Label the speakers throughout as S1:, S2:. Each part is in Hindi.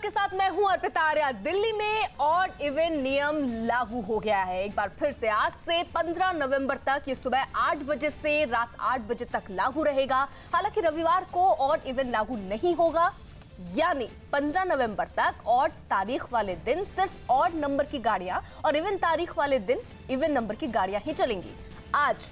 S1: आपके साथ मैं हूं अर्पिता आर्या। दिल्ली में ऑड इवन नियम लागू हो गया है एक बार फिर से। आज से 15 नवंबर तक ये सुबह 8 बजे से रात 8 बजे तक लागू रहेगा। हालांकि रविवार को ऑड इवन लागू नहीं होगा, यानी 15 नवंबर तक ऑड तारीख वाले दिन सिर्फ ऑड नंबर की गाड़ियां और इवन तारीख वाले दिन इवन नंबर की गाड़ियां ही चलेंगी। आज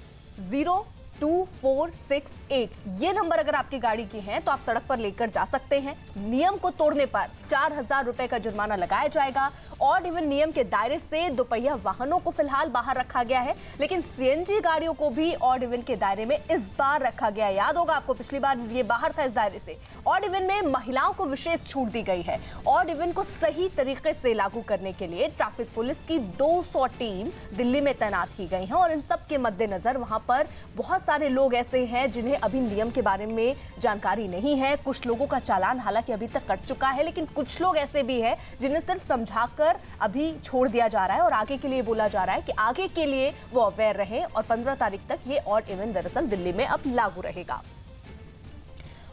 S1: 0, 2, 4, 6, 8 ये नंबर अगर आपकी गाड़ी की हैं तो आप सड़क पर लेकर जा सकते हैं। नियम को तोड़ने पर 4000 रुपए का जुर्माना लगाया जाएगा। ऑड इवन नियम के दायरे से दोपहिया वाहनों को फिलहाल बाहर रखा गया है, लेकिन सीएनजी गाड़ियों को भी ऑड इवन के दायरे में इस बार रखा गया। याद होगा आपको, पिछली बार ये बाहर था इस दायरे से। ऑड इवन में महिलाओं को विशेष छूट दी गई है। ऑड इवन को सही तरीके से लागू करने के लिए ट्रैफिक पुलिस की 200 टीम दिल्ली में तैनात की गई है और इन सब के मद्देनजर वहां पर बहुत सारे लोग ऐसे हैं जिन्हें अभी नियम के बारे में जानकारी नहीं है। कुछ लोगों का चालान हालांकि अभी तक कट चुका है, लेकिन कुछ लोग ऐसे भी हैं जिन्हें सिर्फ समझाकर अभी छोड़ दिया जा रहा है और आगे के लिए बोला जा रहा है कि आगे के लिए वो अवेयर रहे। और 15 तारीख तक ये ऑड इवन दरअसल दिल्ली में अब लागू रहेगा।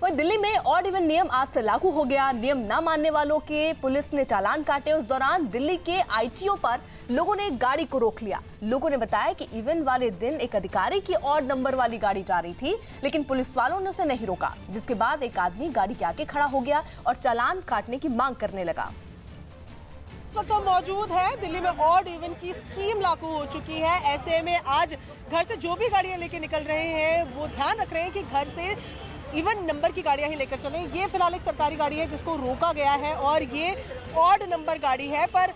S1: वहीं दिल्ली में ऑड इवन नियम आज से लागू हो गया। नियम न मानने वालों के पुलिस ने चालान काटे। उस दौरान दिल्ली के आईटीओ पर लोगों ने गाड़ी को रोक लिया। लोगों ने बताया कि इवन वाले दिन एक अधिकारी की ऑड नंबर वाली गाड़ी जा रही थी, लेकिन पुलिस वालों ने उसे नहीं रोका, जिसके बाद एक आदमी गाड़ी के आगे खड़ा हो गया और चालान काटने की मांग करने लगा।
S2: इस वक्त हम मौजूद है दिल्ली में ऑड इवन की स्कीम लागू हो चुकी है। ऐसे में आज घर से जो भी गाड़ियां लेके निकल रहे हैं वो ध्यान रख रहे हैं कि घर से इवन नंबर की गाड़ियां ही लेकर चलें। ये फिलहाल एक सरकारी गाड़ी है जिसको रोका गया है और ये ऑड नंबर गाड़ी है। पर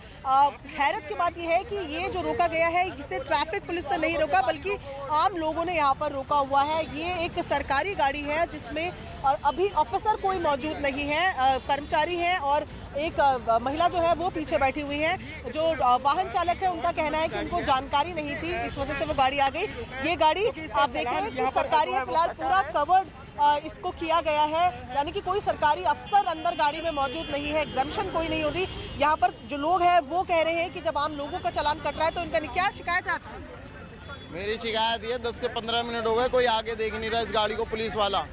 S2: हैरत की बात यह है कि ये जो रोका गया है इसे ट्रैफिक पुलिस ने नहीं रोका, बल्कि आम लोगों ने यहाँ पर रोका हुआ है। ये एक सरकारी गाड़ी है जिसमें अभी ऑफिसर कोई मौजूद नहीं है, कर्मचारी हैं और एक महिला जो है वो पीछे बैठी हुई है। जो वाहन चालक है उनका कहना है कि उनको जानकारी नहीं थी, इस वजह से वो गाड़ी आ गई। ये गाड़ी आप देख रहे हैं कि सरकारी है, फिलहाल पूरा कवर्ड इसको किया गया है, यानी कि कोई सरकारी अफसर अंदर गाड़ी में मौजूद नहीं है, एग्जामिशन कोई नहीं होती। यहाँ पर जो लोग हैं वो कह रहे हैं कि जब आम लोगों का चालान कट रहा है तो इनका क्या शिकायत है आपकी?
S3: मेरी शिकायत ये 10 से 15 मिनट हो गए, कोई आगे देख नहीं रहा इस गाड़ी को। पुलिस वाला,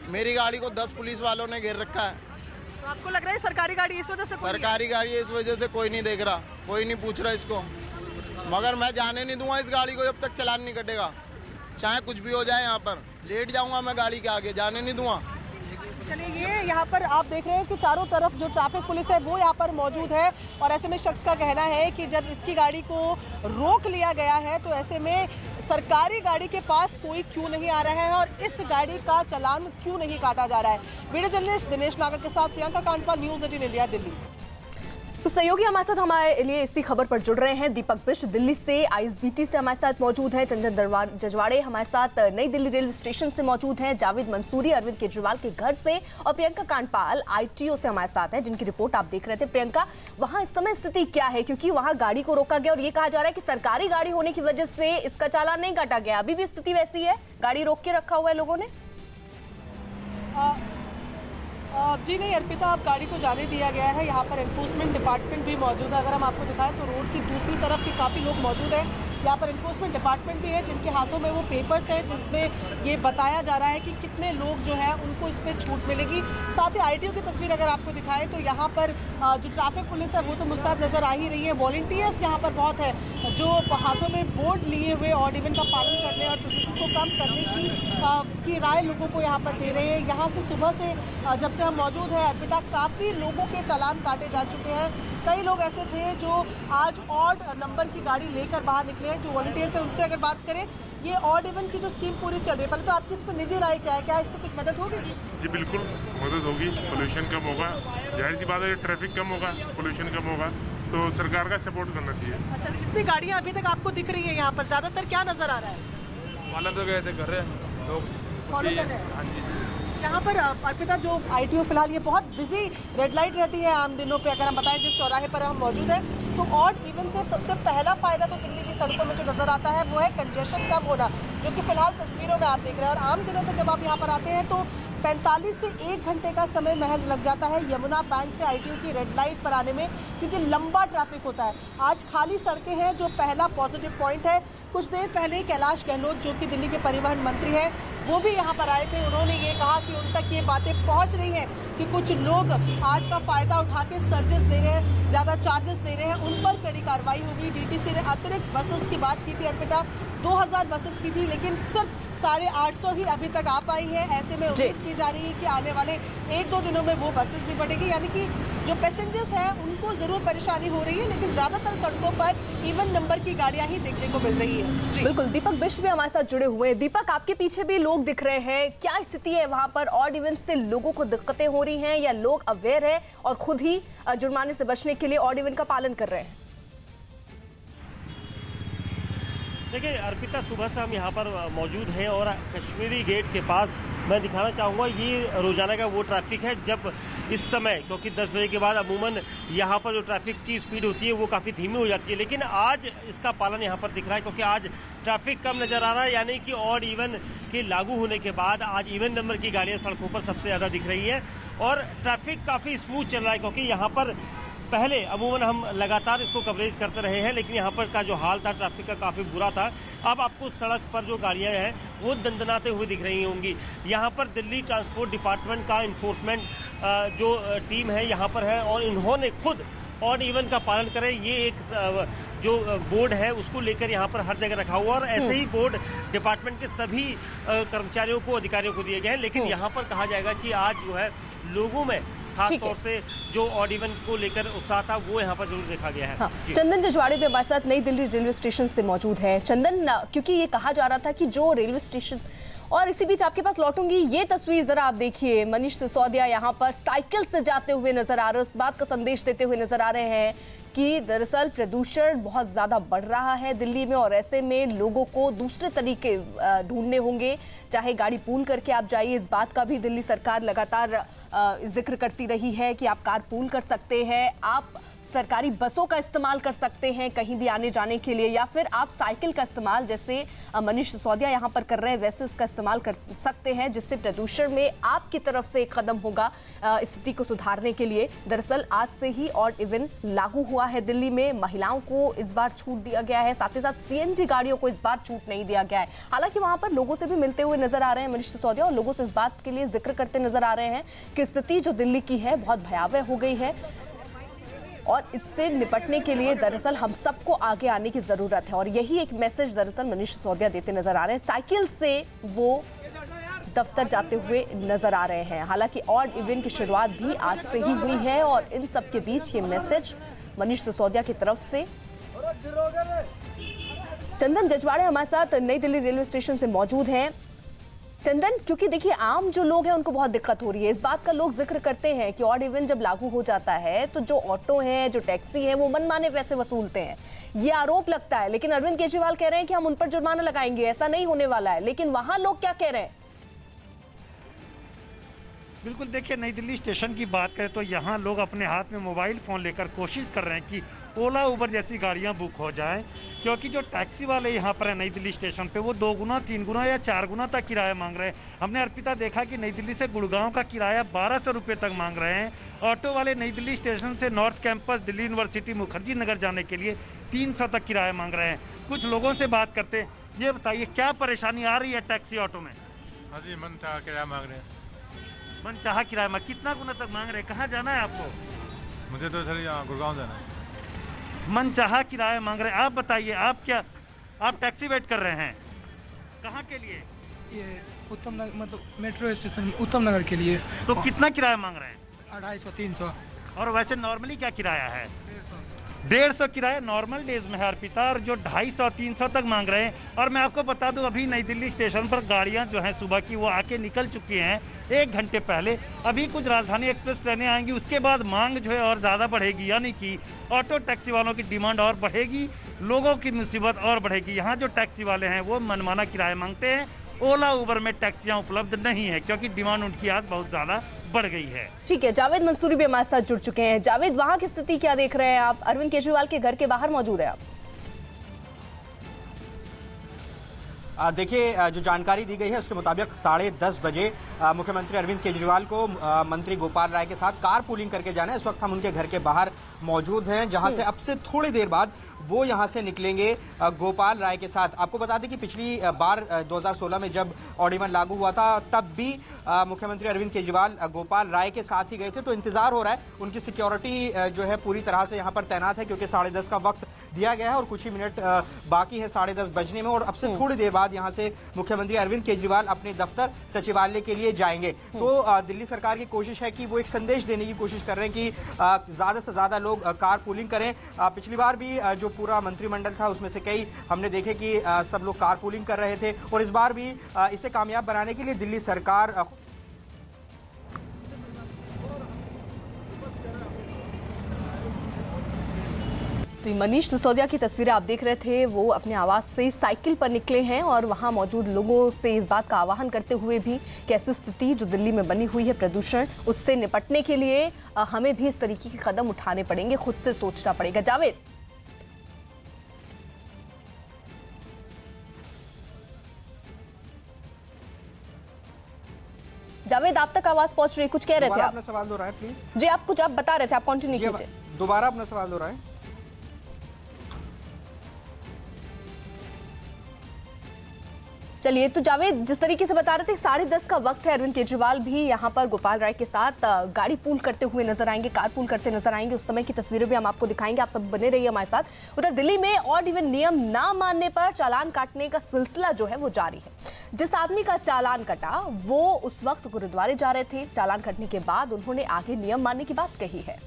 S3: मेरी गाड़ी को 10 पुलिस वालों ने घेर रखा है।
S2: तो आपको लग रहा है सरकारी गाड़ी इस वजह से?
S3: सरकारी गाड़ी है, इस वजह से कोई नहीं देख रहा, कोई नहीं पूछ रहा इसको। मगर मैं जाने नहीं दूंगा इस गाड़ी को जब तक चालान नहीं कटेगा, चाहे कुछ भी हो जाए। यहाँ पर लेट जाऊंगा मैं गाड़ी के आगे, जाने नहीं दूंगा।
S2: चलिए, ये यहाँ पर आप देख रहे हैं कि चारों तरफ जो ट्रैफिक पुलिस है वो यहाँ पर मौजूद है और ऐसे में शख्स का कहना है कि जब इसकी गाड़ी को रोक लिया गया है तो ऐसे में सरकारी गाड़ी के पास कोई क्यों नहीं आ रहा है और इस गाड़ी का चालान क्यों नहीं काटा जा रहा है। वीडियो जर्नलिस्ट दिनेश नागर के साथ प्रियंका कांडपाल, न्यूज़ 18 इंडिया, दिल्ली।
S1: तो सहयोगी हमारे साथ हमारे लिए इसी खबर पर जुड़ रहे हैं। दीपक बिष्ट दिल्ली से आईएसबीटी से हमारे साथ मौजूद हैं। चंचल जजवाड़े हमारे साथ नई दिल्ली रेलवे स्टेशन से मौजूद हैं। जावेद मंसूरी अरविंद केजरीवाल के घर से और प्रियंका कांडपाल आईटीओ से हमारे साथ हैं, जिनकी रिपोर्ट आप देख रहे थे। प्रियंका, वहां इस समय स्थिति क्या है? क्योंकि वहां गाड़ी को रोका गया और ये कहा जा रहा है कि सरकारी गाड़ी होने की वजह से इसका चालान नहीं काटा गया। अभी भी स्थिति वैसी है, गाड़ी रोक के रखा हुआ है लोगों ने?
S2: जी नहीं अर्पिता, अब गाड़ी को जाने दिया गया है। यहाँ पर एनफोर्समेंट डिपार्टमेंट भी मौजूद है। अगर हम आपको दिखाएं तो रोड की दूसरी तरफ भी काफ़ी लोग मौजूद हैं। यहाँ पर एनफोर्समेंट डिपार्टमेंट भी है जिनके हाथों में वो पेपर्स हैं जिसमें ये बताया जा रहा है कि कितने लोग जो है उनको इस पर छूट मिलेगी। साथ ही आईटीओ की तस्वीर अगर आपको दिखाएं तो यहाँ पर जो ट्रैफिक पुलिस है वो तो मुस्तैद नज़र आ ही रही है। वॉलंटियर्स यहाँ पर बहुत है जो हाथों में बोर्ड लिए हुए ऑड इवन का पालन करने और प्रदूषण को कम करने की राय लोगों को यहाँ पर दे रहे हैं। यहाँ से सुबह से जब से हम मौजूद हैं अर्पिता, काफ़ी लोगों के चालान काटे जा चुके हैं। कई लोग ऐसे थे जो आज ऑड नंबर की गाड़ी लेकर बाहर निकले हैं। जो वॉलंटियर्स हैं उनसे अगर बात करें, ये ऑड इवन की जो स्कीम पूरी चल रही है, पहले तो आपकी इस पर निजी राय क्या है? क्या इससे कुछ मदद होगी?
S4: जी बिल्कुल मदद होगी, पोल्यूशन कम होगा। जाहिर सी बात है, ट्रैफिक कम होगा, पोल्यूशन कम होगा, तो सरकार का सपोर्ट करना चाहिए।
S2: अच्छा, जितनी गाड़ियाँ अभी तक आपको दिख रही है यहाँ पर, ज़्यादातर क्या नज़र आ रहा है?
S4: पालन तो गए थे कर रहे हैं लोग,
S2: फॉलो कर रहे हैं।
S4: हाँ जी।
S2: यहाँ पर अर्पिता जो आईटीओ फिलहाल ये बहुत बिजी रेड लाइट रहती है आम दिनों पे। अगर हम बताएं जिस चौराहे पर हम मौजूद हैं तो ऑड इवन से सबसे पहला फायदा तो दिल्ली की सड़कों में जो नज़र आता है वो है कंजेशन कम होना, जो कि फिलहाल तस्वीरों में आप देख रहे हैं। और आम दिनों में जब आप यहाँ पर आते हैं तो 45 से 1 घंटे का समय महज लग जाता है यमुना बैंक से आईटीओ की रेड लाइट पर आने में, क्योंकि लंबा ट्रैफिक होता है। आज खाली सड़कें हैं जो पहला पॉजिटिव पॉइंट है। कुछ देर पहले कैलाश गहलोत जो कि दिल्ली के परिवहन मंत्री हैं वो भी यहाँ पर आए थे। उन्होंने ये कहा कि उन तक ये बातें पहुँच रही हैं कि कुछ लोग आज का फ़ायदा उठा के सर्विस दे रहे हैं, ज़्यादा चार्जेस दे रहे हैं, उन पर कड़ी कार्रवाई होगी। डीटीसी ने अतिरिक्त बसेस की बात की थी अर्पिता, 2000 बसेस की थी, लेकिन सिर्फ 850 ही अभी तक आ पाई है। ऐसे में उम्मीद की जा रही है कि आने वाले 1-2 दिनों में वो बसेस भी बढ़ेगी, यानी कि जो पैसेंजर्स हैं उनको ज़रूर परेशानी हो रही है, लेकिन ज़्यादातर सड़कों पर इवन नंबर की गाड़ियां ही देखने को मिल रही है। जी
S1: बिल्कुल, दीपक बिष्ट भी हमारे साथ जुड़े हुए हैं। दीपक, आपके पीछे भी लोग दिख रहे हैं, क्या स्थिति है वहां पर? ऑड इवन से लोगों को दिक्कतें हो रही हैं या लोग अवेयर हैं और खुद ही जुर्माने से बचने के लिए ऑड इवन का पालन कर रहे हैं?
S5: देखिए अर्पिता, सुबह से हम यहाँ पर मौजूद हैं और कश्मीरी गेट के पास मैं दिखाना चाहूँगा ये रोज़ाना का वो ट्रैफिक है जब इस समय, क्योंकि 10 बजे के बाद अमूमन यहाँ पर जो ट्रैफिक की स्पीड होती है वो काफ़ी धीमी हो जाती है, लेकिन आज इसका पालन यहाँ पर दिख रहा है क्योंकि आज ट्रैफिक कम नज़र आ रहा है। यानी कि ऑड इवन के लागू होने के बाद आज इवन नंबर की गाड़ियाँ सड़कों पर सबसे ज़्यादा दिख रही है और ट्रैफिक काफ़ी स्मूथ चल रहा है, क्योंकि यहाँ पर पहले अमूमन हम लगातार इसको कवरेज करते रहे हैं, लेकिन यहाँ पर का जो हाल था ट्रैफिक का काफ़ी बुरा था। अब आपको सड़क पर जो गाड़ियाँ हैं वो दंदनाते हुए दिख रही होंगी। यहाँ पर दिल्ली ट्रांसपोर्ट डिपार्टमेंट का इन्फोर्समेंट जो टीम है यहाँ पर है और इन्होंने खुद ऑड इवन का पालन करें ये एक जो बोर्ड है उसको लेकर यहाँ पर हर जगह रखा हुआ और ऐसे ही बोर्ड डिपार्टमेंट के सभी कर्मचारियों को, अधिकारियों को दिए गए हैं। लेकिन यहाँ पर कहा जाएगा कि आज जो है लोगों में खास तौर से जो ऑड इवन को लेकर उत्साह था वो यहाँ पर जरूर देखा गया है।
S1: हाँ। चंदन जजवाड़े भी हमारे साथ नई दिल्ली रेलवे स्टेशन से मौजूद है। चंदन, क्योंकि ये कहा जा रहा था कि जो रेलवे स्टेशन, और इसी बीच आपके पास लौटूंगी, ये तस्वीर जरा आप देखिए, मनीष सिसोदिया यहाँ पर साइकिल से जाते हुए नजर आ रहे हैं, उस बात का संदेश देते हुए नजर आ रहे हैं कि दरअसल प्रदूषण बहुत ज्यादा बढ़ रहा है दिल्ली में और ऐसे में लोगों को दूसरे तरीके ढूंढने होंगे, चाहे गाड़ी पूल करके आप जाइए। इस बात का भी दिल्ली सरकार लगातार जिक्र करती रही है कि आप कार पूल कर सकते हैं, आप सरकारी बसों का इस्तेमाल कर सकते हैं कहीं भी आने जाने के लिए, या फिर आप साइकिल का इस्तेमाल जैसे मनीष सिसोदिया यहाँ पर कर रहे हैं वैसे उसका इस्तेमाल कर सकते हैं, जिससे प्रदूषण में आपकी तरफ से एक कदम होगा स्थिति को सुधारने के लिए। दरअसल आज से ही ऑड इवन लागू हुआ है दिल्ली में, महिलाओं को इस बार छूट दिया गया है, साथ ही साथ CNG गाड़ियों को इस बार छूट नहीं दिया गया है। हालांकि वहां पर लोगों से भी मिलते हुए नजर आ रहे हैं मनीष सिसोदिया और लोगों से इस बात के लिए जिक्र करते नजर आ रहे हैं कि स्थिति जो दिल्ली की है बहुत भयावह हो गई है और इससे निपटने के लिए दरअसल हम सबको आगे आने की जरूरत है। और यही एक मैसेज दरअसल मनीष सिसोदिया देते नजर आ रहे हैं। साइकिल से वो दफ्तर जाते हुए नजर आ रहे हैं। हालांकि ऑड इवन की शुरुआत भी आज से ही हुई है और इन सब के बीच ये मैसेज मनीष सिसोदिया की तरफ से। चंदन जजवाड़े हमारे साथ नई दिल्ली रेलवे स्टेशन से मौजूद हैं। चंदन, क्योंकि देखिए आम जो लोग हैं उनको बहुत दिक्कत हो रही है, इस बात का लोग जिक्र करते हैं कि ऑड इवन जब लागू हो जाता है तो जो ऑटो हैं, जो टैक्सी हैं, वो मनमाने पैसे वसूलते हैं, ये आरोप लगता है। लेकिन अरविंद केजरीवाल कह रहे हैं कि हम उन पर जुर्माना लगाएंगे, ऐसा नहीं होने वाला है। लेकिन वहां लोग क्या कह रहे हैं?
S6: बिल्कुल, देखिए नई दिल्ली स्टेशन की बात करें तो यहाँ लोग अपने हाथ में मोबाइल फ़ोन लेकर कोशिश कर रहे हैं कि ओला उबर जैसी गाड़ियाँ बुक हो जाएं, क्योंकि जो टैक्सी वाले यहाँ पर है नई दिल्ली स्टेशन पे वो 2 गुना, 3 गुना या 4 गुना तक किराया मांग रहे हैं। हमने अर्पिता देखा कि नई दिल्ली से गुड़गांव का किराया 1200 रुपये तक मांग रहे हैं। ऑटो वाले नई दिल्ली स्टेशन से north campus, Delhi university, Mukherjee Nagar जाने के लिए 300 तक किराया मांग रहे हैं। कुछ लोगों से बात करते हैं, ये बताइए क्या परेशानी आ रही है टैक्सी ऑटो में?
S7: हाँ जी, मन चाह किराया मांग रहे हैं।
S6: मन चाह किराया में कितना गुना तक मांग रहे हैं? कहाँ जाना है आपको?
S7: मुझे तो सर यहाँ गुड़गांव जाना है।
S6: मन चाह किराया मांग रहे हैं। आप बताइए, आप टैक्सी वेट कर रहे हैं, कहाँ के लिए?
S8: ये उत्तम नगर, मतलब मेट्रो स्टेशन उत्तम नगर के लिए।
S6: तो कितना किराया मांग रहे हैं?
S8: 250, 300।
S6: और वैसे नॉर्मली क्या किराया है? 150 किराया नॉर्मल डेज में है अर्पिता, और जो 250, 300 तक मांग रहे हैं। और मैं आपको बता दूं अभी नई दिल्ली स्टेशन पर गाड़ियां जो हैं सुबह की वो आके निकल चुकी हैं 1 घंटे पहले। अभी कुछ राजधानी एक्सप्रेस ट्रेनें आएंगी, उसके बाद मांग जो है और ज़्यादा बढ़ेगी, यानी कि ऑटो टैक्सी वालों की डिमांड और बढ़ेगी, लोगों की मुसीबत और बढ़ेगी। यहाँ जो टैक्सी वाले हैं वो मनमाना किराया मांगते हैं। ओला उबर में टैक्सियां उपलब्ध नहीं है क्योंकि डिमांड उनकी आज बहुत ज्यादा बढ़ गई है।
S1: ठीक है, जावेद मंसूरी भी हमारे साथ जुड़ चुके हैं। जावेद, वहां की स्थिति क्या देख रहे हैं आप? अरविंद केजरीवाल के घर के बाहर मौजूद है आप।
S9: देखिए, जो जानकारी दी गई है उसके मुताबिक 10:30 बजे मुख्यमंत्री अरविंद केजरीवाल को मंत्री गोपाल राय के साथ कार पूलिंग करके जाना है। इस वक्त हम उनके घर के बाहर मौजूद हैं, जहां से अब से थोड़ी देर बाद वो यहां से निकलेंगे गोपाल राय के साथ। आपको बता दें कि पिछली बार 2016 में जब ऑड इवन लागू हुआ था, तब भी मुख्यमंत्री अरविंद केजरीवाल गोपाल राय के साथ ही गए थे। तो इंतजार हो रहा है, उनकी सिक्योरिटी जो है पूरी तरह से यहां पर तैनात है, क्योंकि 10:30 का वक्त दिया गया है और कुछ ही मिनट बाकी है 10:30 बजने में। और अब से थोड़ी देर बाद यहां से मुख्यमंत्री अरविंद केजरीवाल अपने दफ्तर सचिवालय के लिए जाएंगे। तो दिल्ली सरकार की कोशिश है कि वो एक संदेश देने की कोशिश कर रहे हैं कि ज्यादा से ज्यादा लोग कार पूलिंग करें। पिछली बार भी जो पूरा मंत्रिमंडल था उसमें से कई हमने देखे कि सब लोग कार पूलिंग कर रहे थे, और इस बार भी इसे कामयाब बनाने के लिए दिल्ली सरकार
S1: तो मनीष सिसोदिया की तस्वीरें आप देख रहे थे, वो अपने आवास से साइकिल पर निकले हैं और वहां मौजूद लोगों से इस बात का आह्वान करते हुए भी कि ऐसी स्थिति जो दिल्ली में बनी हुई है प्रदूषण, उससे निपटने के लिए हमें भी इस तरीके के कदम उठाने पड़ेंगे, खुद से सोचना पड़ेगा। जावेद, आप तक आवाज पहुंच रही, कुछ कह रहे थे आप?
S9: अपना सवाल दोहराएं प्लीज।
S1: जी, आप कुछ आप बता रहे थे, आप कंटिन्यू कीजिए।
S9: दोबारा अपना सवाल दोहराएं।
S1: चलिए, तो जावेद जिस तरीके से बता रहे थे 10:30 का वक्त है, अरविंद केजरीवाल भी यहाँ पर गोपाल राय के साथ गाड़ी पूल करते हुए नजर आएंगे, कार पूल करते नजर आएंगे। उस समय की तस्वीरें भी हम आपको दिखाएंगे, आप सब बने रहिए हमारे साथ। उधर दिल्ली में ऑड इवन नियम ना मानने पर चालान काटने का सिलसिला जो है वो जारी है। जिस आदमी का चालान कटा वो उस वक्त गुरुद्वारे जा रहे थे। चालान कटने के बाद उन्होंने आगे नियम मानने की बात कही है।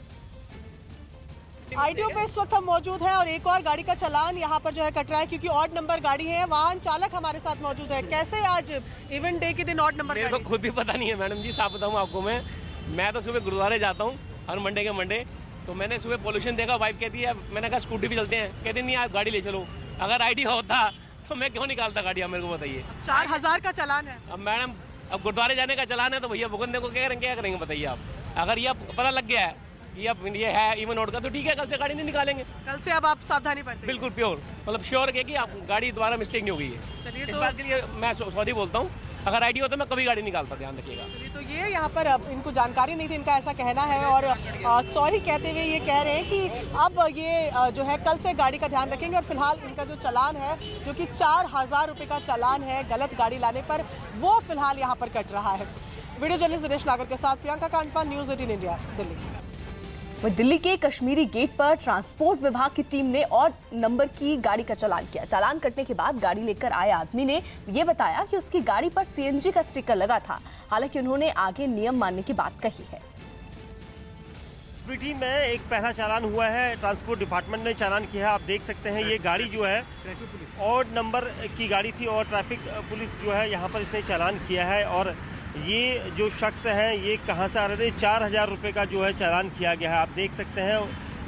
S2: आईटीओ पे इस वक्त हम मौजूद हैं और एक और गाड़ी का चालान यहाँ पर जो है कट रहा है, क्योंकि ऑड नंबर गाड़ी है। वाहन चालक हमारे साथ मौजूद है। कैसे आज इवेंट डे के दिन ऑड नंबर?
S10: मेरे को खुद भी पता नहीं है मैडम जी, साफ बताऊँ आपको। मैं तो सुबह गुरुद्वारे जाता हूँ हर मंडे के मंडे। तो मैंने सुबह पोल्यूशन देखा, वाइफ कहती है, मैंने कहा स्कूटी पे चलते हैं, कहते नहीं आप गाड़ी ले चलो। अगर आईटीओ होता तो मैं क्यों निकालता गाड़ी, आप मेरे को बताइए।
S2: 4000 का चालान है।
S10: अब मैडम, अब गुरुद्वारे जाने का चालान है तो भैया भुगतने को क्या करेंगे बताइए आप। अगर ये पता लग गया है ये है इवन ऑड का, तो ठीक है, कल से गाड़ी नहीं निकालेंगे।
S2: कल से अब आप सावधानी बरतें।
S10: बिल्कुल प्योर, मतलब श्योर है कि आप गाड़ी दोबारा मिस्टेक नहीं हो गई है।
S2: चलिए,
S10: इस
S2: तो
S10: बात के लिए मैं सॉरी बोलता हूँ। अगर आईडी होता मैं कभी गाड़ी निकालता, ध्यान रखिएगा।
S2: तो ये यहाँ पर अब इनको जानकारी नहीं थी, इनका ऐसा कहना है, और सॉरी कहते हुए ये कह रहे हैं कि अब ये जो है कल से गाड़ी का ध्यान रखेंगे। और फिलहाल इनका जो चालान है, जो कि 4000 रुपये का चालान है गलत गाड़ी लाने पर, वो फिलहाल यहाँ पर कट रहा है। वीडियो जर्नलिस्ट दिनेश नागर के साथ प्रियंका कांडपाल, न्यूज़ 18 इंडिया, दिल्ली।
S1: दिल्ली के कश्मीरी गेट पर ट्रांसपोर्ट विभाग की टीम ने ऑड नंबर की गाड़ी का चालान किया। चालान कटने के बाद गाड़ी लेकर आए आदमी ने यह बताया कि उसकी गाड़ी पर सीएनजी का स्टिकर लगा था। हालांकि उन्होंने आगे नियम मानने की बात कही है।
S5: टीम में एक पहला चालान हुआ है, ट्रांसपोर्ट डिपार्टमेंट ने चालान किया है। आप देख सकते हैं ये गाड़ी जो है ऑड नंबर की गाड़ी थी और ट्रैफिक पुलिस जो है यहाँ पर इसने चालान किया है। और ये जो शख्स हैं ये कहाँ से आ रहे थे, 4000 रुपये का जो है चालान किया गया है। आप देख सकते हैं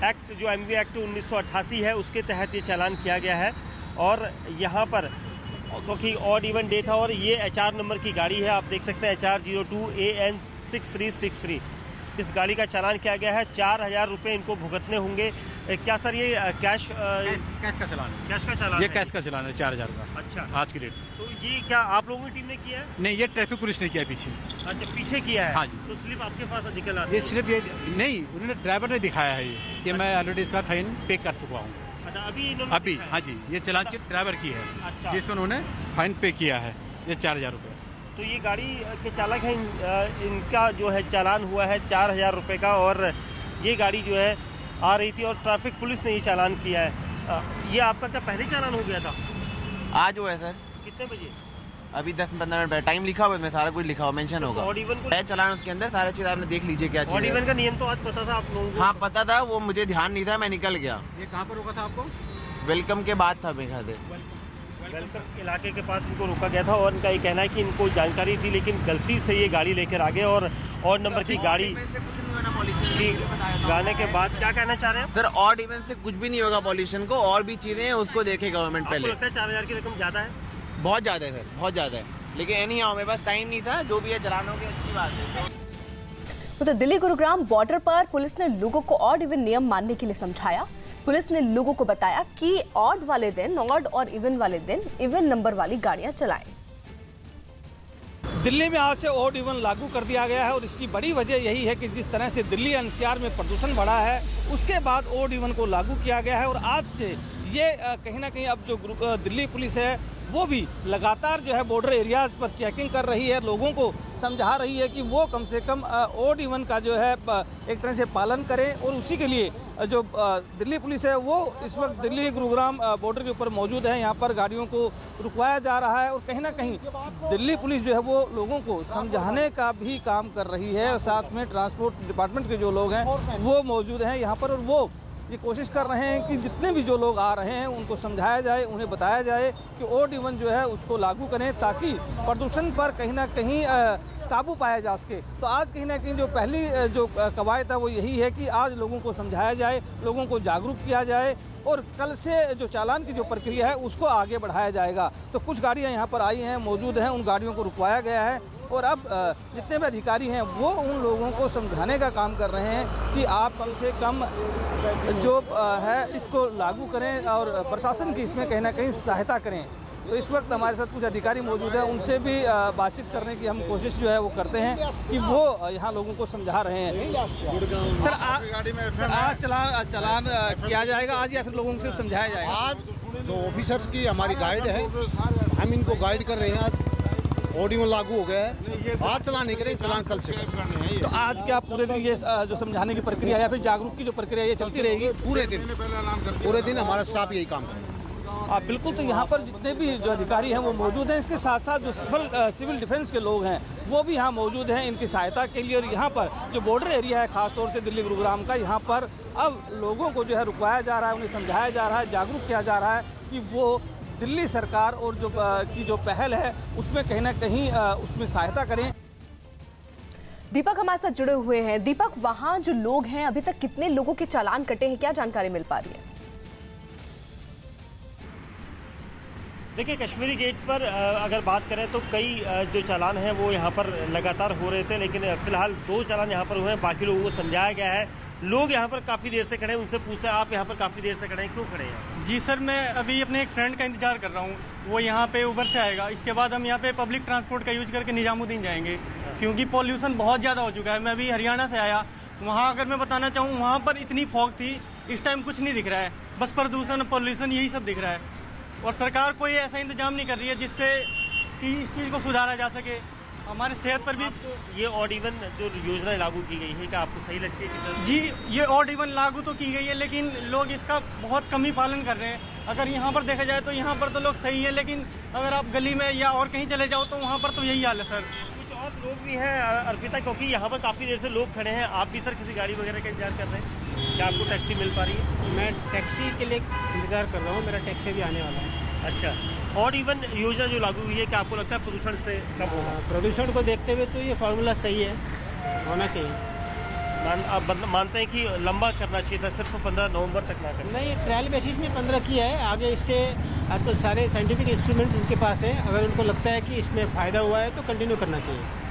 S5: एक्ट जो MV एक्ट 1988 है उसके तहत ये चालान किया गया है। और यहाँ पर क्योंकि ऑड इवन डे था और ये HR नंबर की गाड़ी है, आप देख सकते हैं HR 02AN6363, इस गाड़ी का चालान किया गया है। 4000 रुपये इनको भुगतने होंगे। क्या सर ये कैश
S7: का चलान है?
S5: कैश का चालान?
S7: ये कैश का चलान है 4000 का।
S5: अच्छा,
S7: आज की डेट।
S5: तो ये क्या आप लोगों की टीम ने किया है?
S7: नहीं, ये ट्रैफिक पुलिस ने किया पीछे।
S5: अच्छा, पीछे किया है।
S7: हाँ जी।
S5: तो स्लिप आपके पास निकल आती
S7: ये
S5: है?
S7: सिर्फ ये नहीं, उन्होंने ड्राइवर ने दिखाया है ये कि मैं ऑलरेडी इसका फाइन पे कर चुका हूँ।
S5: अच्छा, अभी
S7: हाँ जी, ये चालान ड्राइवर की है।
S5: अच्छा।
S7: जिसमें उन्होंने फाइन पे किया है, ये 4000 रुपये।
S5: तो ये गाड़ी के चालक हैं, इनका जो है चालान हुआ है 4000 रुपये का। और ये गाड़ी जो है आ रही थी और ट्रैफिक पुलिस ने ये चालान किया है। ये आपका क्या पहले चालान हो गया था?
S11: आज हुआ है सर।
S5: कितने बजे?
S11: अभी 10-15 मिनट टाइम लिखा हुआ है, मैं सारा कुछ लिखा हुआ मेंशन होगा।
S5: ऑड इवन को
S11: चालान उसके अंदर सारा चीज आपने देख लीजिए क्या चीज।
S5: ऑड इवन का नियम तो आज पता था आप लोगों को?
S11: हाँ पता था, वो मुझे ध्यान नहीं था, मैं निकल गया।
S7: ये कहाँ पर रोका था आपको?
S11: वेलकम के बाद था मेरे ख्याल से।
S5: वेलकम इलाके के पास इनको रोका गया था और इनका ये कहना है कि इनको जानकारी थी लेकिन गलती से ये गाड़ी लेकर आ गए। और ऑड नंबर की गाड़ी की गाने के बाद क्या कहना चाह रहे हैं
S11: सर? ऑड इवन से कुछ भी नहीं होगा पॉल्यूशन को, और भी चीजें हैं उसको देखे गवर्नमेंट पहले।
S5: 4000 की रकम ज्यादा है?
S11: बहुत ज्यादा है सर, बहुत ज्यादा है। लेकिन एनी हाउ मेरे पास टाइम नहीं था, जो भी है चलानों की अच्छी बात है।
S1: उधर दिल्ली गुरुग्राम बॉर्डर पर पुलिस ने लोगों को ऑड इवन नियम मानने के लिए समझाया। पुलिस ने लोगों को बताया कि ऑड वाले दिन ऑड और इवन वाले दिन इवन नंबर वाली गाड़ियां चलाएं।
S12: दिल्ली में आज से ऑड इवन लागू कर दिया गया है और इसकी बड़ी वजह यही है कि जिस तरह से दिल्ली एनसीआर में प्रदूषण बढ़ा है उसके बाद ऑड इवन को लागू किया गया है। और आज से ये कहीं ना कहीं अब जो दिल्ली पुलिस है वो भी लगातार जो है बॉर्डर एरियाज पर चेकिंग कर रही है, लोगों को समझा रही है कि वो कम से कम ऑड इवन का जो है एक तरह से पालन करें। और उसी के लिए जो दिल्ली पुलिस है वो इस वक्त दिल्ली गुरुग्राम बॉर्डर के ऊपर मौजूद है। यहाँ पर गाड़ियों को रुकवाया जा रहा है और कहीं ना कहीं दिल्ली पुलिस जो है वो लोगों को समझाने का भी काम कर रही है। और साथ में ट्रांसपोर्ट डिपार्टमेंट के जो लोग हैं वो मौजूद हैं यहाँ पर और वो ये कोशिश कर रहे हैं कि जितने भी जो लोग आ रहे हैं उनको समझाया जाए, उन्हें बताया जाए कि ऑड इवन जो है उसको लागू करें ताकि प्रदूषण पर कहीं ना कहीं काबू पाया जा सके। तो आज कहीं ना कहीं जो पहली जो कवायद है वो यही है कि आज लोगों को समझाया जाए, लोगों को जागरूक किया जाए और कल से जो चालान की जो प्रक्रिया है उसको आगे बढ़ाया जाएगा। तो कुछ गाड़ियाँ यहाँ पर आई हैं, मौजूद हैं, उन गाड़ियों को रुकवाया गया है और अब जितने भी अधिकारी हैं वो उन लोगों को समझाने का काम कर रहे हैं कि आप कम से कम जो है इसको लागू करें और प्रशासन की इसमें कहीं ना कहीं सहायता करें। तो इस वक्त हमारे साथ कुछ अधिकारी मौजूद हैं, उनसे भी बातचीत करने की हम कोशिश जो है वो करते हैं कि वो यहाँ लोगों को समझा रहे हैं। सर आज चलान किया जाएगा आज या फिर लोगों से समझाया जाएगा?
S13: आज जो ऑफिसर्स की हमारी गाइड है हम इनको गाइड कर रहे हैं। आज ऑड इवन लागू हो गया है, आज चलान नहीं करेंगे, चलान कल से करेंगे।
S12: तो आज क्या पूरे दिन ये जो समझाने की प्रक्रिया या फिर जागरूक की जो प्रक्रिया ये चलती रहेगी?
S13: पूरे दिन हमारा स्टाफ यही काम करेगा।
S12: बिल्कुल। तो यहाँ पर जितने भी जो अधिकारी हैं वो मौजूद हैं, इसके साथ साथ जो सिविल डिफेंस के लोग हैं वो भी यहाँ मौजूद हैं इनकी सहायता के लिए। और यहाँ पर जो बॉर्डर एरिया है खासतौर से दिल्ली गुरुग्राम का, यहाँ पर अब लोगों को जो है रुकवाया जा रहा है, उन्हें समझाया जा रहा है, जागरूक किया जा रहा है कि वो दिल्ली सरकार और जो पहल है उसमें कहीं ना कहीं उसमें सहायता करें।
S1: दीपक हमारे साथ जुड़े हुए हैं। दीपक, वहाँ जो लोग हैं अभी तक कितने लोगों के चालान कटे हैं, क्या जानकारी मिल पा रही है?
S5: देखिए, कश्मीरी गेट पर अगर बात करें तो कई जो चालान हैं वो यहाँ पर लगातार हो रहे थे, लेकिन फिलहाल 2 चालान यहाँ पर हुए हैं, बाकी लोगों को समझाया गया है। लोग यहाँ पर काफ़ी देर से खड़े हैं, उनसे पूछते हैं आप यहाँ पर काफ़ी देर से खड़े हैं, क्यों खड़े हैं?
S14: जी सर, मैं अभी अपने एक फ्रेंड का इंतजार कर रहा हूँ, वो यहाँ पे उबर से आएगा, इसके बाद हम यहाँ पे पब्लिक ट्रांसपोर्ट का यूज करके निजामुद्दीन जाएंगे क्योंकि पॉल्यूशन बहुत ज़्यादा हो चुका है। मैं अभी हरियाणा से आया, वहाँ अगर मैं बताना चाहूँ वहाँ पर इतनी फॉग थी, इस टाइम कुछ नहीं दिख रहा है, बस प्रदूषण पॉल्यूशन यही सब दिख रहा है और सरकार कोई ऐसा इंतजाम नहीं कर रही है जिससे कि इस चीज़ को सुधारा जा सके। हमारे सेहत पर भी
S5: ये ऑड इवन जो योजना लागू की गई है क्या आपको सही लगती है?
S14: जी, ये ऑड इवन लागू तो की गई है लेकिन लोग इसका बहुत कम ही पालन कर रहे हैं। अगर यहाँ पर देखा जाए तो यहाँ पर तो लोग सही है, लेकिन अगर आप गली में या और कहीं चले जाओ तो वहाँ पर तो यही हाल है सर।
S5: कुछ और लोग भी हैं अर्पिता, क्योंकि यहाँ पर काफ़ी देर से लोग खड़े हैं, आप भी सर किसी गाड़ी वगैरह का इंतजार कर रहे हैं, क्या आपको टैक्सी मिल पा रही है?
S15: मैं टैक्सी के लिए इंतजार कर रहा हूँ, मेरा टैक्सी भी आने वाला है।
S5: अच्छा, ऑड इवन योजना जो लागू हुई है क्या आपको लगता है प्रदूषण से कम होगा?
S15: प्रदूषण को देखते हुए तो ये फार्मूला सही है, होना चाहिए।
S5: आप मानते हैं कि लंबा करना चाहिए था, सिर्फ 15 नवंबर तक ना करना?
S15: नहीं, ट्रायल बेसिस में 15 किया है, आगे इससे आजकल सारे साइंटिफिक इंस्ट्रूमेंट इनके पास है, अगर उनको लगता है कि इसमें फ़ायदा हुआ है तो कंटिन्यू करना चाहिए।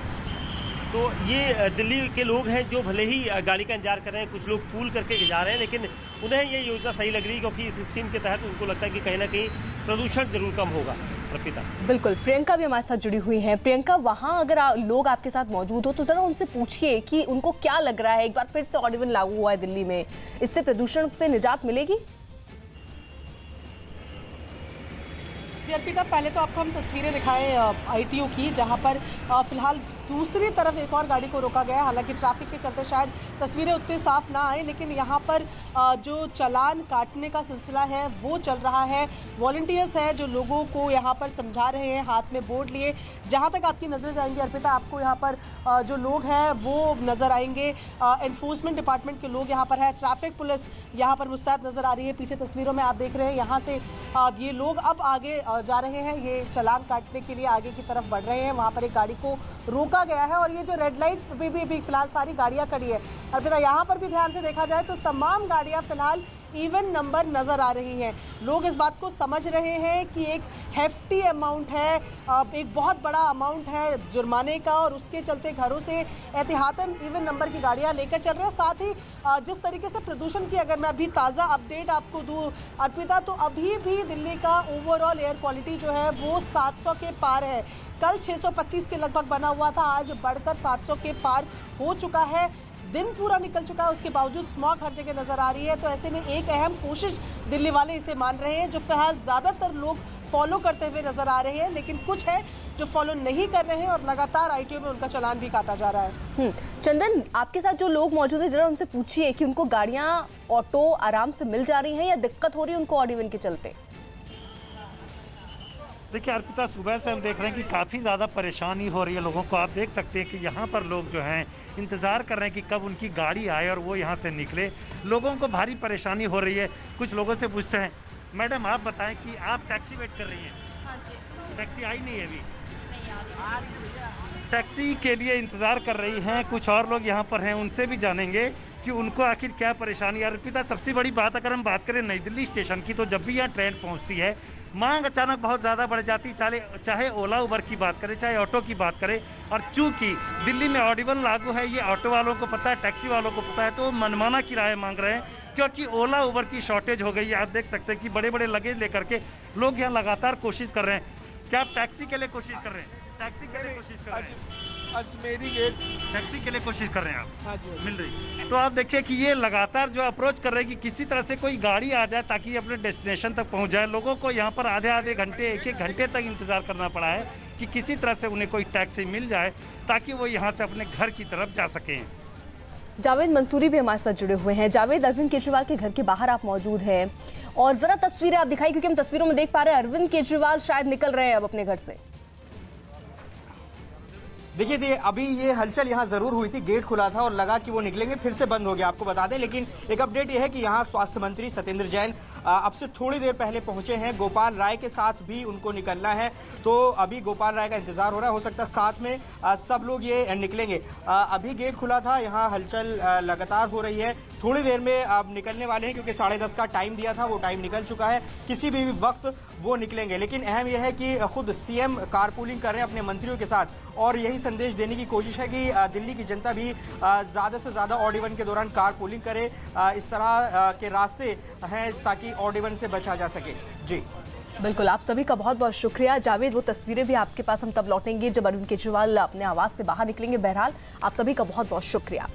S5: तो ये दिल्ली के लोग हैं जो भले ही गाड़ी का इंतजार कर रहे हैं, कुछ लोग पूल करके जा रहे हैं, लेकिन उन्हें ये योजना सही लग रही है क्योंकि इस स्कीम के तहत उनको लगता है कि कहीं ना कहीं प्रदूषण जरूर कम होगा। अर्पिता, बिल्कुल।
S1: प्रियंका भी हमारे साथ जुड़ी हुई हैं। प्रियंका, वहाँ अगर लोग आपके साथ मौजूद हो तो जरा उनसे पूछिए कि उनको क्या लग रहा है, एक बार फिर से ऑड इवन लागू हुआ है दिल्ली में, इससे प्रदूषण से निजात मिलेगी?
S2: जी अर्पिता, पहले तो आपको हम तस्वीरें दिखाएं ITO की, जहां पर फिलहाल दूसरी तरफ एक और गाड़ी को रोका गया है। हालांकि ट्रैफिक के चलते शायद तस्वीरें उतनी साफ ना आए, लेकिन यहाँ पर जो चालान काटने का सिलसिला है वो चल रहा है। वॉलंटियर्स हैं जो लोगों को यहाँ पर समझा रहे हैं, हाथ में बोर्ड लिए। जहाँ तक आपकी नज़र जाएंगी अर्पिता, आपको यहाँ पर जो लोग हैं वो नज़र आएंगे। एनफोर्समेंट डिपार्टमेंट के लोग यहाँ पर है, ट्रैफिक पुलिस यहाँ पर मुस्तैद नज़र आ रही है। पीछे तस्वीरों में आप देख रहे हैं, यहाँ से ये लोग अब आगे जा रहे हैं, ये चालान काटने के लिए आगे की तरफ बढ़ रहे हैं। वहाँ पर एक गाड़ी को रोका गया है और ये जो रेड लाइट पे भी फिलहाल सारी गाड़ियां खड़ी है। अर्पिता, यहाँ पर भी ध्यान से देखा जाए तो तमाम गाड़ियां फिलहाल इवन नंबर नज़र आ रही हैं। लोग इस बात को समझ रहे हैं कि एक हेफ्टी अमाउंट है, एक बहुत बड़ा अमाउंट है जुर्माने का, और उसके चलते घरों से एहतियातन इवन नंबर की गाड़ियां लेकर चल रहे हैं। साथ ही जिस तरीके से प्रदूषण की अगर मैं अभी ताज़ा अपडेट आपको दूँ अर्पिता, तो अभी भी दिल्ली का ओवरऑल एयर क्वालिटी जो है वो 700 के पार है। कल 625 के लगभग बना हुआ था, आज बढ़कर 700 के पार हो चुका है। दिन पूरा निकल चुका है, उसके बावजूद स्मॉग हर जगह नजर आ रही है। तो ऐसे में एक अहम कोशिश दिल्ली वाले इसे मान रहे हैं, जो फिलहाल ज़्यादातर लोग फॉलो करते हुए नजर आ रहे हैं, लेकिन कुछ है जो फॉलो नहीं कर रहे हैं और लगातार आईटीओ में उनका चालान भी काटा जा रहा है।
S1: चंदन, आपके साथ जो लोग मौजूद हैं, जरा उनसे पूछिए कि उनको गाड़ियां ऑटो आराम से मिल जा रही हैं या दिक्कत हो रही है उनको ऑड इवन के चलते।
S6: देखिए अर्पिता, सुबह से हम देख रहे हैं कि काफ़ी ज़्यादा परेशानी हो रही है लोगों को। आप देख सकते हैं कि यहाँ पर लोग जो हैं इंतज़ार कर रहे हैं कि कब उनकी गाड़ी आए और वो यहाँ से निकले। लोगों को भारी परेशानी हो रही है। कुछ लोगों से पूछते हैं, मैडम आप बताएं कि आप टैक्सी वेट कर रही हैं?
S16: हाँ जी।
S6: टैक्सी आई नहीं है अभी?
S16: नहीं।
S6: टैक्सी के लिए इंतज़ार कर रही हैं। कुछ और लोग यहाँ पर हैं, उनसे भी जानेंगे कि उनको आखिर क्या परेशानी है। अर्पिता, सबसे बड़ी बात अगर हम बात करें नई दिल्ली स्टेशन की, तो जब भी यहाँ ट्रेन पहुँचती है मांग अचानक बहुत ज़्यादा बढ़ जाती, चाहे ओला उबर की बात करें, चाहे ऑटो की बात करें। और चूंकि दिल्ली में ऑड इवन लागू है, ये ऑटो वालों को पता है, टैक्सी वालों को पता है, तो मनमाना किराया मांग रहे हैं, क्योंकि ओला उबर की शॉर्टेज हो गई है। आप देख सकते हैं कि बड़े बड़े लगेज लेकर के लोग यहाँ लगातार कोशिश कर रहे हैं। क्या आप टैक्सी के लिए कोशिश कर रहे हैं? टैक्सी के लिए कोशिश कर रहे हैं?
S17: अजमेरी गेट
S6: टैक्सी के लिए कोशिश कर रहे हैं आप?
S17: हाँ जी।
S6: मिल रही। तो आप देखिए कि ये लगातार जो अप्रोच कर रहे हैं कि किसी तरह से कोई गाड़ी आ जाए ताकि अपने डेस्टिनेशन तक पहुंच जाए। लोगों को यहाँ पर आधे घंटे, एक घंटे तक इंतजार करना पड़ा है कि किसी तरह से उन्हें कोई टैक्सी मिल जाए ताकि वो यहाँ से अपने घर की तरफ जा सकें।
S1: जावेद मंसूरी भी हमारे साथ जुड़े हुए हैं। जावेद, अरविंद केजरीवाल के घर के बाहर आप मौजूद हैं और जरा तस्वीरें आप दिखाई, क्योंकि हम तस्वीरों में देख पा रहे हैं अरविंद केजरीवाल शायद निकल रहे हैं अब अपने घर से।
S9: देखिए अभी ये हलचल यहाँ जरूर हुई थी, गेट खुला था और लगा कि वो निकलेंगे, फिर से बंद हो गया, आपको बता दें। लेकिन एक अपडेट ये है कि यहाँ स्वास्थ्य मंत्री सत्येंद्र जैन अब से थोड़ी देर पहले पहुंचे हैं। गोपाल राय के साथ भी उनको निकलना है, तो अभी गोपाल राय का इंतजार हो रहा है। हो सकता है साथ में सब लोग ये निकलेंगे। अभी गेट खुला था, यहाँ हलचल लगातार हो रही है। थोड़ी देर में अब निकलने वाले हैं, क्योंकि 10:30 का टाइम दिया था, वो टाइम निकल चुका है। किसी भी वक्त वो निकलेंगे। लेकिन अहम यह है कि खुद सीएम कारपूलिंग कर रहे हैं अपने मंत्रियों के साथ, और यही संदेश देने की कोशिश है कि दिल्ली की जनता भी ज़्यादा से ज़्यादा ऑड इवन के दौरान कारपूलिंग करे। इस तरह के रास्ते हैं ताकि ऑड इवन से बचा जा सके। जी
S1: बिल्कुल, आप सभी का बहुत बहुत शुक्रिया। जावेद, वो तस्वीरें भी आपके पास हम तब लौटेंगे जब अरविंद केजरीवाल अपने आवास से बाहर निकलेंगे। बहरहाल आप सभी का बहुत बहुत शुक्रिया।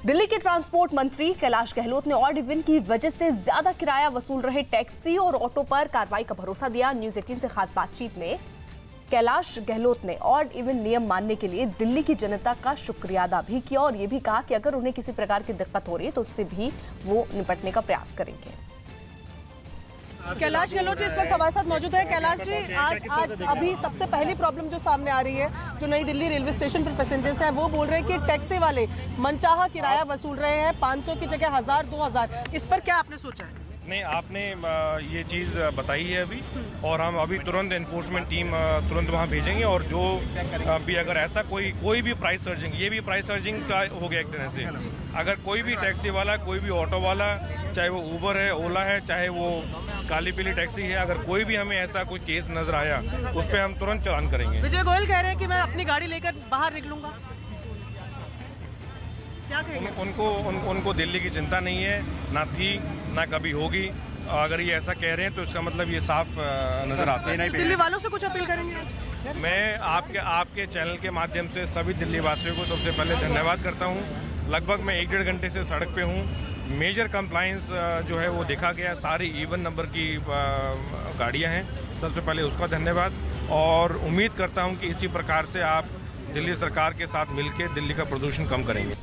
S1: दिल्ली के ट्रांसपोर्ट मंत्री कैलाश गहलोत ने ऑड इवन की वजह से ज्यादा किराया वसूल रहे टैक्सी और ऑटो पर कार्रवाई का भरोसा दिया। न्यूज़ 18 से खास बातचीत में कैलाश गहलोत ने ऑड इवन नियम मानने के लिए दिल्ली की जनता का शुक्रिया अदा भी किया और ये भी कहा कि अगर उन्हें किसी प्रकार की दिक्कत हो रही है तो उससे भी वो निपटने का प्रयास करेंगे।
S2: कैलाश गहलोत जी इस वक्त हमारे साथ मौजूद है। कैलाश जी, आज अभी सबसे पहली प्रॉब्लम जो सामने आ रही है, जो नई दिल्ली रेलवे स्टेशन पर पैसेंजर्स हैं वो बोल रहे हैं कि टैक्सी वाले मनचाहा किराया वसूल रहे हैं, 500 की जगह 1000 2000। इस पर क्या आपने सोचा है?
S18: नहीं, आपने ये चीज़ बताई है अभी, और हम अभी तुरंत एनफोर्समेंट टीम तुरंत वहाँ भेजेंगे। और जो भी अगर ऐसा कोई भी प्राइस सर्जिंग, ये भी प्राइस सर्जिंग का हो गया एक तरह से। अगर कोई भी टैक्सी वाला, कोई भी ऑटो वाला, चाहे वो उबर है, ओला है, चाहे वो काली पीली टैक्सी है, अगर कोई भी हमें ऐसा कोई केस नजर आया उस पर हम तुरंत चालान करेंगे।
S2: विजय गोयल कह रहे हैं कि मैं अपनी गाड़ी लेकर बाहर निकलूंगा, क्या कहेंगे?
S18: उनको दिल्ली की चिंता नहीं है, ना थी ना कभी होगी। अगर ये ऐसा कह रहे हैं तो इसका मतलब ये साफ नजर आता है।
S2: दिल्ली वालों से कुछ अपील करेंगे आज?
S18: मैं आपके चैनल के माध्यम से सभी दिल्ली वासियों को सबसे पहले धन्यवाद करता हूँ। लगभग मैं 1-1.5 घंटे से सड़क पे हूँ। मेजर कंप्लाइंस जो है वो देखा गया, सारी इवन नंबर की गाड़ियाँ हैं। सबसे पहले उसका धन्यवाद, और उम्मीद करता हूँ कि इसी प्रकार से आप दिल्ली सरकार के साथ मिलकर दिल्ली का प्रदूषण कम करेंगे।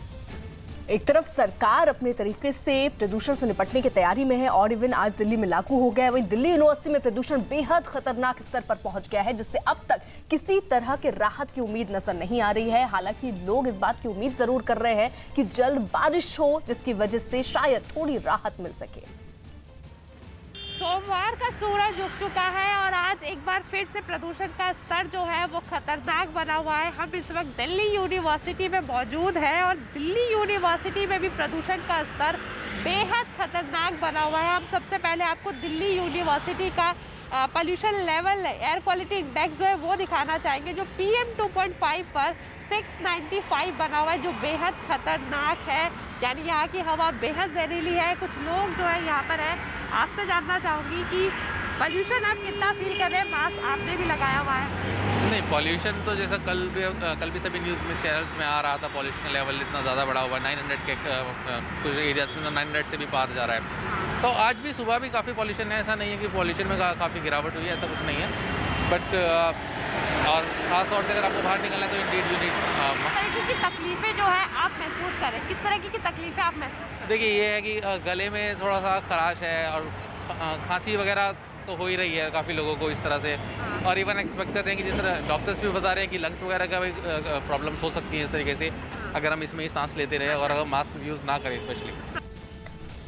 S1: एक तरफ सरकार अपने तरीके से प्रदूषण से निपटने की तैयारी में है। ऑड इवन आज दिल्ली में लागू हो गया है। वहीं दिल्ली यूनिवर्सिटी में प्रदूषण बेहद खतरनाक स्तर पर पहुंच गया है, जिससे अब तक किसी तरह के राहत की उम्मीद नजर नहीं आ रही है। हालांकि लोग इस बात की उम्मीद जरूर कर रहे हैं कि जल्द बारिश हो, जिसकी वजह से शायद थोड़ी राहत मिल सके।
S16: सोमवार का सूरज उग चुका है और आज एक बार फिर से प्रदूषण का स्तर जो है वो खतरनाक बना हुआ है। हम इस वक्त दिल्ली यूनिवर्सिटी में मौजूद हैं और दिल्ली यूनिवर्सिटी में भी प्रदूषण का स्तर बेहद खतरनाक बना हुआ है। हम सबसे पहले आपको दिल्ली यूनिवर्सिटी का pollution level air quality index जो है वो दिखाना चाहेंगे, जो PM 2.5 पर 695 बना हुआ है, जो बेहद खतरनाक है। यानी यहाँ की हवा बेहद जहरीली है। कुछ लोग जो है यहाँ पर है, आपसे जानना चाहूँगी कि पोल्यूशन आप कितना फील कर रहे हैं? मास्क आपने भी लगाया हुआ है।
S17: नहीं, पॉल्यूशन तो जैसा कल भी सभी न्यूज़ में चैनल्स में आ रहा था, पॉल्यूशन लेवल इतना ज़्यादा बढ़ा हुआ है, 900 के कुछ एरियाज़ में 900 से भी पार जा रहा है। तो आज भी सुबह भी काफ़ी पॉल्यूशन है, ऐसा नहीं है कि पॉल्यूशन में काफ़ी गिरावट हुई है, ऐसा कुछ नहीं है। बट और ख़ास तौर से अगर आपको बाहर निकलना है तो इंडीड यूनिट
S16: किस तरह की तकलीफें जो है आप महसूस करें, किस तरह की तकलीफें आप महसूस करें?
S17: देखिए, ये है कि गले में थोड़ा सा खराश है और खांसी वगैरह तो हो ही रही है काफ़ी लोगों को इस तरह से। और इवन एक्सपेक्ट कर रहे हैं कि जिस तरह डॉक्टर्स भी बता रहे हैं कि लंग्स वगैरह का भी प्रॉब्लम्स हो सकती हैं इस तरीके से, अगर हम इसमें ही सांस लेते रहे और अगर मास्क यूज़ ना करें स्पेशली।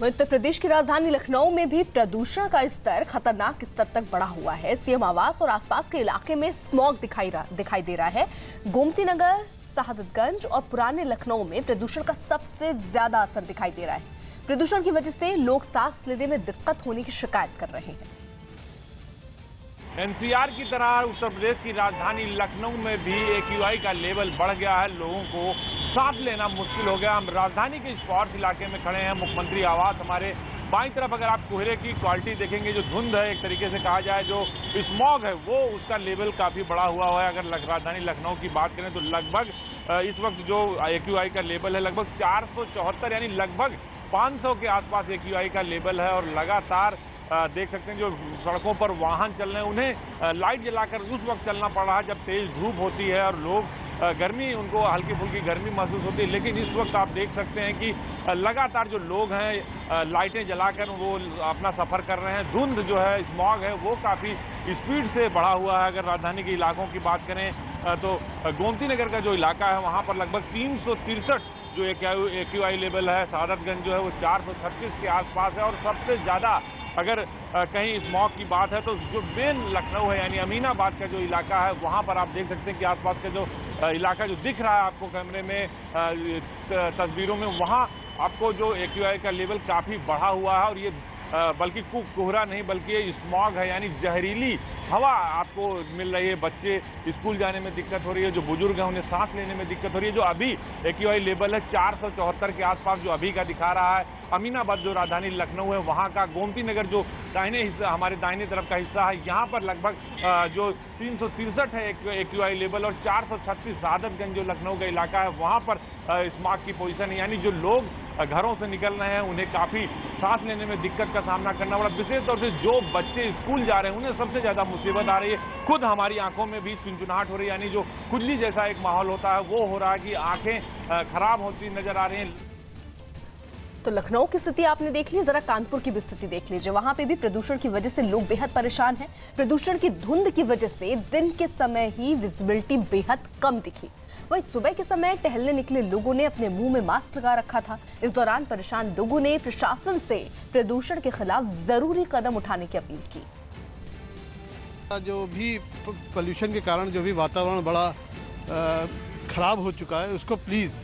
S1: उत्तर प्रदेश की राजधानी लखनऊ में भी प्रदूषण का स्तर खतरनाक स्तर तक बढ़ा हुआ है। सीएम आवास और आसपास के इलाके में स्मॉग दिखाई दे रहा है। गोमती नगर, शहादतगंज और पुराने लखनऊ में प्रदूषण का सबसे ज्यादा असर दिखाई दे रहा है। प्रदूषण की वजह से लोग सांस लेने में दिक्कत होने की शिकायत कर रहे हैं।
S19: NCR की तरह उत्तर प्रदेश की राजधानी लखनऊ में भी AQI का लेवल बढ़ गया है। लोगों को सांस लेना मुश्किल हो गया। हम राजधानी के इस फॉर्स इलाके में खड़े हैं। मुख्यमंत्री आवास हमारे बाईं तरफ अगर आप कोहरे की क्वालिटी देखेंगे, जो धुंध है एक तरीके से कहा जाए, जो स्मॉग है वो उसका लेवल काफ़ी बढ़ा हुआ है। अगर राजधानी लखनऊ की बात करें तो लगभग इस वक्त जो AQI का लेवल है लगभग 474, यानी लगभग 500 के आसपास AQI का लेवल है। और लगातार देख सकते हैं जो सड़कों पर वाहन चल रहे हैं उन्हें लाइट जलाकर उस वक्त चलना पड़ रहा है जब तेज धूप होती है और लोग गर्मी, उनको हल्की फुल्की गर्मी महसूस होती है। लेकिन इस वक्त आप देख सकते हैं कि लगातार जो लोग हैं लाइटें जलाकर वो अपना सफ़र कर रहे हैं। धुंध जो है, स्मॉग है, वो काफ़ी स्पीड से बढ़ा हुआ है। अगर राजधानी के इलाकों की बात करें तो गोमती नगर का जो इलाका है वहाँ पर लगभग 363 जो AQI लेवल है। शहादतगंज जो है वो 436 के आसपास है। और सबसे ज़्यादा अगर कहीं स्मॉग की बात है तो जो मेन लखनऊ है यानी अमीनाबाद का जो इलाका है वहाँ पर आप देख सकते हैं कि आसपास का जो इलाका जो दिख रहा है आपको कैमरे में, तस्वीरों में, वहाँ आपको जो AQI का लेवल काफ़ी बढ़ा हुआ है। और ये बल्कि कोहरा नहीं बल्कि ये स्मॉग है, यानी जहरीली हवा आपको मिल रही है। बच्चे स्कूल जाने में दिक्कत हो रही है, जो बुजुर्ग हैं उन्हें सांस लेने में दिक्कत हो रही है। जो अभी AQI लेवल है 474 के आसपास जो अभी का दिखा रहा है। अमीनाबाद जो राजधानी लखनऊ है वहाँ का, गोमती नगर जो दाहिने हिस्सा, हमारे दाहिने तरफ का हिस्सा है, यहाँ पर लगभग जो 363 है AQI लेवल और 436 शहादतगंज जो लखनऊ का इलाका है वहाँ पर स्मॉग की पोजीशन है। यानी जो लोग घरों से निकल रहे हैं उन्हें काफ़ी सांस लेने में दिक्कत का सामना करना पड़ा। विशेष तौर से जो बच्चे स्कूल जा रहे हैं उन्हें सबसे ज़्यादा मुसीबत आ रही है। खुद हमारी आंखों में भी चुनचुनाहट हो रही है, यानी जो खुजली जैसा एक माहौल होता है वो हो रहा है कि आंखें खराब होती नजर आ रही हैं।
S1: तो लखनऊ की स्थिति आपने देख ली, जरा कानपुर की भी स्थिति देख लीजिए। वहां पे भी प्रदूषण की वजह से लोग बेहद परेशान हैं। प्रदूषण की धुंध की वजह से दिन के समय ही विजिबिलिटी बेहद कम दिखी। वहीं सुबह के समय टहलने निकले लोगों ने अपने मुंह में मास्क लगा रखा था। इस दौरान परेशान लोगों ने प्रशासन से प्रदूषण के खिलाफ जरूरी कदम उठाने की अपील की।
S13: जो भी पोल्यूशन के कारण जो भी वातावरण बड़ा खराब हो चुका है उसको प्लीज़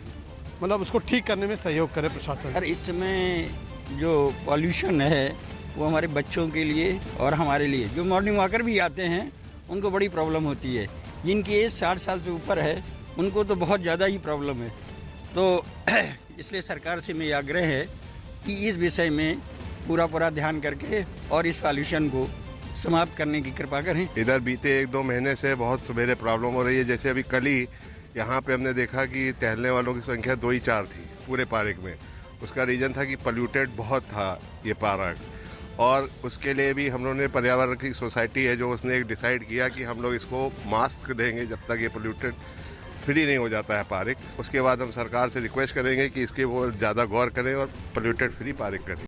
S13: मतलब उसको ठीक करने में सहयोग करे प्रशासन।
S20: सर, इस समय जो पॉल्यूशन है वो हमारे बच्चों के लिए और हमारे लिए, जो मॉर्निंग वॉकर भी आते हैं उनको बड़ी प्रॉब्लम होती है। जिनकी एज 60 साल से ऊपर है उनको तो बहुत ज़्यादा ही प्रॉब्लम है। तो इसलिए सरकार से मेरा आग्रह है कि इस विषय में पूरा ध्यान करके और इस पॉल्यूशन को समाप्त करने की कृपा करें।
S21: इधर बीते 1-2 महीने से बहुत सवेरे प्रॉब्लम हो रही है। जैसे अभी कल ही यहाँ पे हमने देखा कि टहलने वालों की संख्या 2 ही 4 थी पूरे पार्क में। उसका रीज़न था कि पोल्यूटेड बहुत था ये पार्क, और उसके लिए भी हम लोगों ने पर्यावरण की सोसाइटी है जो उसने एक डिसाइड किया कि हम लोग इसको मास्क देंगे जब तक ये पोल्यूटेड फ्री नहीं हो जाता है पार्क। उसके बाद हम सरकार से रिक्वेस्ट करेंगे कि इसके वो ज़्यादा गौर करें और पोल्यूटेड फ्री पार्क करें।